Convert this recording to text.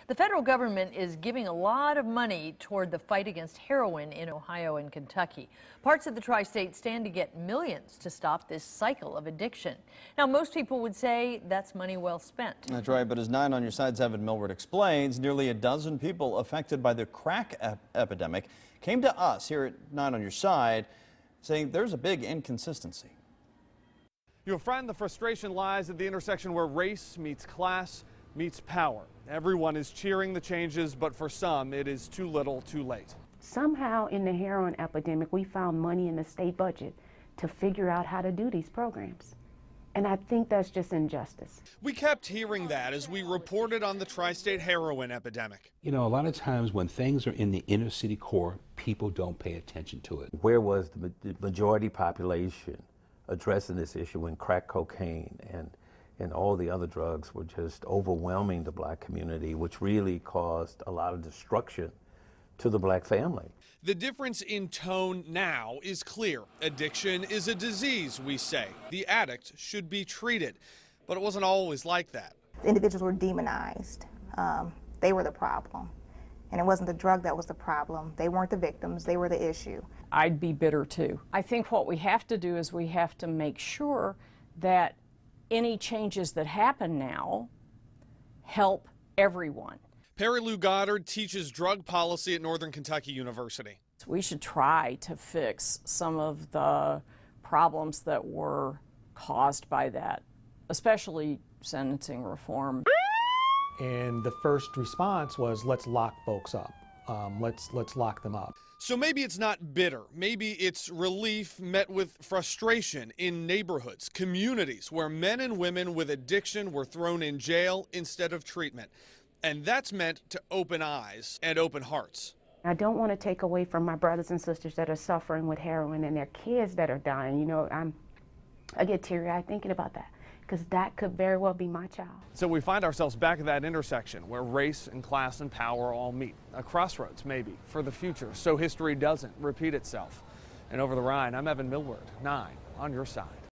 The federal government is giving a lot of money toward the fight against heroin in Ohio and Kentucky. Parts of the Tri-State stand to get millions to stop this cycle of addiction. Now, most people would say that's money well spent. That's right, but as 9 on Your Side's Evan Millward explains, nearly a dozen people affected by the crack epidemic came to us here at 9 on Your Side saying there's a big inconsistency. You'll find the frustration lies at the intersection where race meets class meets power. Everyone is cheering the changes, but for some, it is too little, too late. Somehow in the heroin epidemic, we found money in the state budget to figure out how to do these programs. And I think that's just injustice. We kept hearing that as we reported on the Tri-State heroin epidemic. You know, a lot of times when things are in the inner city core, people don't pay attention to it. Where was the majority population addressing this issue when crack cocaine and all the other drugs were just overwhelming the black community, which really caused a lot of destruction to the black family? The difference in tone now is clear. Addiction is a disease, we say. The addict should be treated. But it wasn't always like that. The individuals were demonized. They were the problem. And it wasn't the drug that was the problem. They weren't the victims, they were the issue. I'd be bitter too. I think what we have to do is we have to make sure that any changes that happen now help everyone. Perry Lou Goddard teaches drug policy at Northern Kentucky University. We should try to fix some of the problems that were caused by that, especially sentencing reform. And the first response was, let's lock folks up. Let's lock them up. So maybe it's not bitter. Maybe it's relief met with frustration in neighborhoods, communities where men and women with addiction were thrown in jail instead of treatment. And that's meant to open eyes and open hearts. I don't want to take away from my brothers and sisters that are suffering with heroin and their kids that are dying. You know, I get teary-eyed thinking about that, because that could very well be my child. So we find ourselves back at that intersection where race and class and power all meet. A crossroads, maybe, for the future, so history doesn't repeat itself. And over the Rhine, I'm Evan Millward, 9 on Your Side.